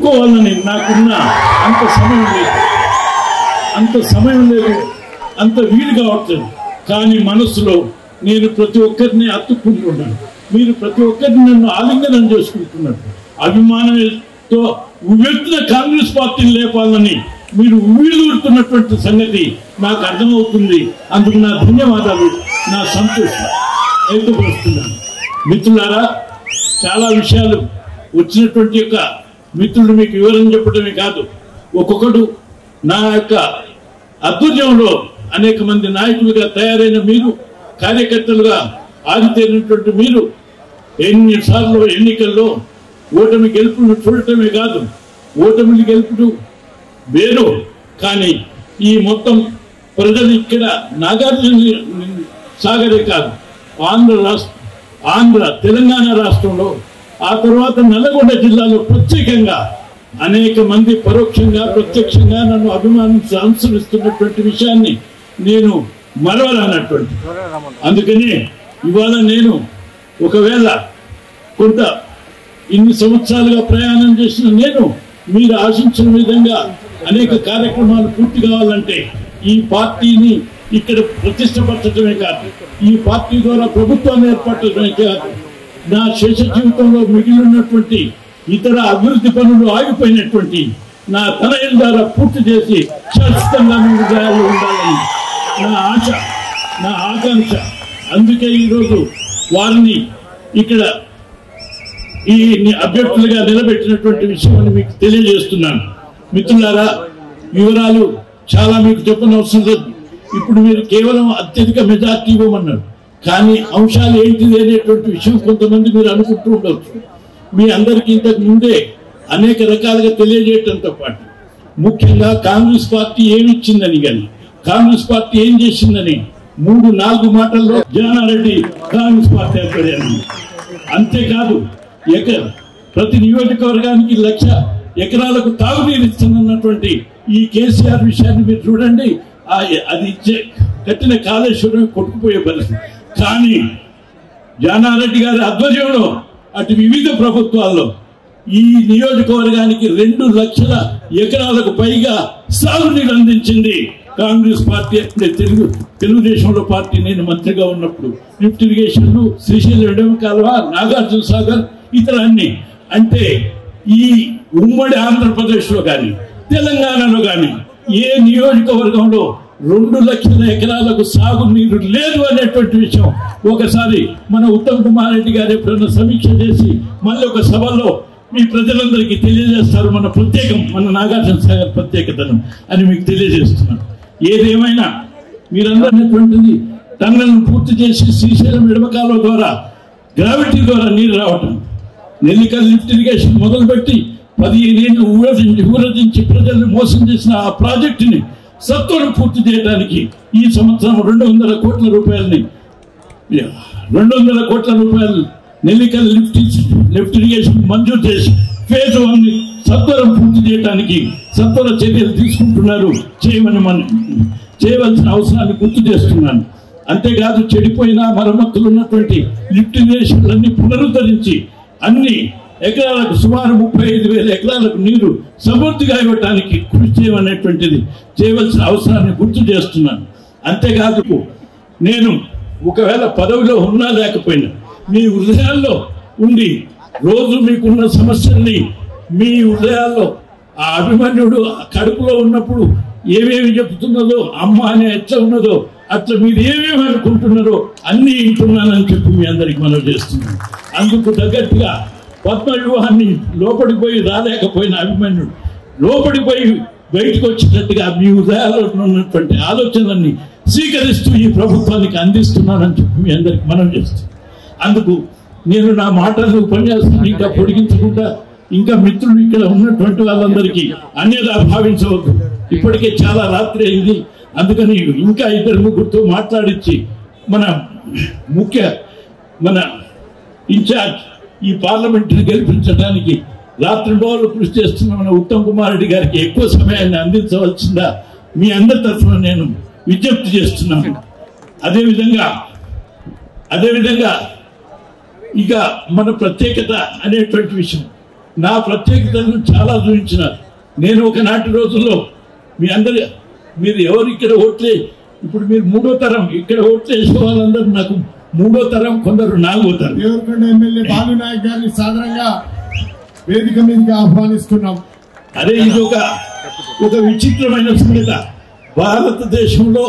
చెప్పుకోవాలని నాకున్న అంత సమయం లేదు, అంత వీలు కావట్లేదు. కానీ మనసులో నేను ప్రతి ఒక్కరిని అతుక్కుంటున్నాను. మీరు ప్రతి ఒక్కరిని నన్ను ఆలింగనం చేసుకుంటున్నారు. అభిమానంతో ఉవ్వెత్తున కాంగ్రెస్ పార్టీని లేపాలని మీరు ఉవ్విళ్ళూరుతున్నటువంటి సంగతి నాకు అర్థమవుతుంది. అందుకు నా ధన్యవాదాలు, నా సంతోషం వ్యక్తపరుస్తున్నాను. మిత్రులారా, చాలా విషయాలు వచ్చినటువంటి యొక్క మిత్రులు మీకు వివరణ చెప్పడమే కాదు, ఒక్కొక్కడు నా యొక్క ఆధ్వర్యంలో అనేక మంది నాయకులుగా తయారైన మీరు, కార్యకర్తలుగా ఆరితేరినటువంటి మీరు ఎన్నిసార్లు ఎన్నికల్లో ఓటమి గెలుపును చూడటమే కాదు, ఓటమిని గెలుపుడు వేరు. కానీ ఈ మొత్తం ప్రజలు ఇక్కడ నాగార్జున సాగరే కాదు, ఆంధ్ర తెలంగాణ రాష్ట్రంలో, ఆ తర్వాత నల్లగొండ జిల్లాలో ప్రత్యేకంగా అనేక మంది పరోక్షంగా ప్రత్యక్షంగా నన్ను అభిమానించి అనుసరిస్తున్నటువంటి విషయాన్ని నేను మరవరానటువంటి. అందుకని ఇవాళ నేను ఒకవేళ కొంత ఇన్ని సంవత్సరాలుగా ప్రయాణం చేసిన నేను మీరు ఆశించిన విధంగా అనేక కార్యక్రమాలు పూర్తి కావాలంటే ఈ పార్టీని ఇక్కడ ప్రతిష్టపరచడమే కాదు, ఈ పార్టీ ద్వారా ప్రభుత్వాన్ని ఏర్పరచడమే కాదు, నా శేష జీవితంలో మిగిలినటువంటి ఇతర అభివృద్ధి పనులు ఆగిపోయినటువంటి నా తనయుల ద్వారా పూర్తి చేసి శాశ్వతంగా ఉండాలని నా ఆశ, నా ఆకాంక్ష. అందుకే ఈరోజు వారిని ఇక్కడ ఈ అభ్యర్థులుగా నిలబెట్టినటువంటి విషయాన్ని మీకు తెలియజేస్తున్నాను. మిత్రులారా, వివరాలు చాలా మీకు చెప్పనవసరం లేదు. ఇప్పుడు మీరు కేవలం అత్యధిక మెజార్టీ ఇవ్వమన్నారు, కానీ అంశాలు ఏంటిది అనేటువంటి విషయం కొంతమంది మీరు అనుకుంటూ ఉండవచ్చు. మీ అందరికీ ఇంతకు ముందే అనేక రకాలుగా తెలియజేయడంతో పాటు ముఖ్యంగా కాంగ్రెస్ పార్టీ ఏమి ఇచ్చిందని, కానీ కాంగ్రెస్ పార్టీ ఏం చేసిందని 3-4 మాటల్లో జానారెడ్డి కాంగ్రెస్ పార్టీ ఏర్పడారు. అంతేకాదు ప్రతి నియోజకవర్గానికి 1,00,000 ఎకరాలకు తాగునీరు ఇస్తున్నటువంటి ఈ కేసీఆర్ విషయాన్ని మీరు చూడండి. అది కట్టిన కాళేశ్వరం కొట్టుకుపోయే పరిస్థితి. కానీ జానారెడ్డి గారి ఆధ్వర్యంలో అటు వివిధ ప్రభుత్వాల్లో ఈ నియోజకవర్గానికి 2,00,000 ఎకరాలకు పైగా సాగునీరు అందించింది కాంగ్రెస్ పార్టీ. తెలుగుదేశంలో పార్టీ నేను మంత్రిగా ఉన్నప్పుడు లిఫ్ట్ ఇరిగేషన్లు, శ్రీశైలం ఎడమ కాలువ, నాగార్జున సాగర్, ఇతర అన్ని. అంటే ఈ ఉమ్మడి ఆంధ్రప్రదేశ్లో కానీ తెలంగాణలో కానీ ఏ నియోజకవర్గంలో 2,00,000 ఎకరాలకు సాగునీరు లేదు అనేటువంటి విషయం ఒకసారి మన ఉత్తమ్ కుమార్ రెడ్డి గారు ఎప్పుడైనా సమీక్ష చేసి మళ్ళీ ఒక సభలో మీ ప్రజలందరికీ తెలియజేస్తారు. మన ప్రత్యేకం, మన నాగార్జున సాగర్ ప్రత్యేకతను అని మీకు తెలియజేస్తున్నాను. ఏదేమైనా మీరందరినటువంటిది టన్నెలను పూర్తి చేసి శ్రీశైలం ఎడమకాలువ ద్వారా గ్రావిటీ ద్వారా నీరు రావటం, నెల్లికల్ లిఫ్ట్ ఇరిగేషన్ మొదలుపెట్టి 15 ఏళ్ళు ఊరదించి ప్రజల్ని మోసం చేసిన ఆ ప్రాజెక్టుని సత్వరం పూర్తి చేయడానికి ఈ సంవత్సరం 200 కోట్ల రూపాయలు నెల్లికల్ లిఫ్ట్ ఇరిగేషన్ మంజూరు చేసి ఫేజ్ 1 సత్వరం పూర్తి చేయడానికి సత్వర చర్యలు తీసుకుంటున్నారు. చేయవలసిన అవసరాన్ని గుర్తు చేస్తున్నాను. అంతేకాదు చెడిపోయిన మరమ్మతులు ఉన్నటువంటి లిఫ్ట్ ఇరిగేషన్లన్నీ పునరుద్ధరించి అన్ని ఎకరాలకు సుమారు 35,000 ఎకరాలకు నీరు సమృద్ధిగా ఇవ్వటానికి కృషి చేయమనేటువంటిది చేయవలసిన అవసరాన్ని గుర్తు చేస్తున్నాను. అంతేకాదు నేను ఒకవేళ పదవిలో ఉన్నా లేకపోయినా మీ హృదయాల్లో ఉండి రోజు మీకున్న సమస్యల్ని మీ హృదయాల్లో ఆ అభిమన్యుడు కడుపులో ఉన్నప్పుడు ఏమేమి చెప్తున్నదో, అమ్మ అనే ఎట్లా ఉన్నదో అట్లా మీరు ఏమేమి అనుకుంటున్నారో అన్నీ వింటున్నానని చెప్పి మీ అందరికి మనం చేస్తున్నాను. అందుకు తగ్గట్టుగా పద్మ వ్యూహాన్ని లోపలికి పోయి రాలేకపోయిన అభిమన్యుడు లోపలికి పోయి బయటకు వచ్చినట్టుగా మీ హృదయాల్లో ఉన్నటువంటి ఆలోచనలన్నీ స్వీకరిస్తూ ఈ ప్రభుత్వానికి అందిస్తున్నానని చెప్పి మీ అందరికి మనం చేస్తున్నాం. అందుకు నేను నా మాటలు ఉపన్యాసాన్ని ఇంకా పొడిగించకుండా ఇంకా మిత్రులు ఇక్కడ ఉన్నటువంటి వాళ్ళందరికీ అన్యదా భావించవద్దు. ఇప్పటికే చాలా రాత్రి అయింది. అందుకని ఇంకా 2-3 మాట్లాడించి మన ఇన్ఛార్జ్ ఈ పార్లమెంటుని గెలిపించడానికి రాత్రింబవళ్ళు కృషి చేస్తున్న మన ఉత్తమ్ కుమార్ రెడ్డి గారికి ఎక్కువ సమయాన్ని అందించవలసిందా మీ అందరి తరఫున నేను విజ్ఞప్తి చేస్తున్నాను. అదేవిధంగా ఇక మన ప్రత్యేకత అనేటువంటి విషయం నా ప్రత్యేకతలను చాలా చూపించినారు. నేను ఒకనాటి రోజుల్లో మీ అందరి మీరు ఎవరు ఇక్కడ ఓట్లే ఇప్పుడు మీరు మూడో తరం ఇక్కడ ఓట్లు వేసే వాళ్ళందరూ నాకు మూడో తరం, కొందరు నాలుగో తరం. దేవరకొండ ఎమ్మెల్యే బాలు నాయక్ గారిని సాధారణంగా వేదిక మీదకి ఆహ్వానిస్తున్నాం. అదే ఇది ఒక విచిత్రమైన సంగతి. భారతదేశంలో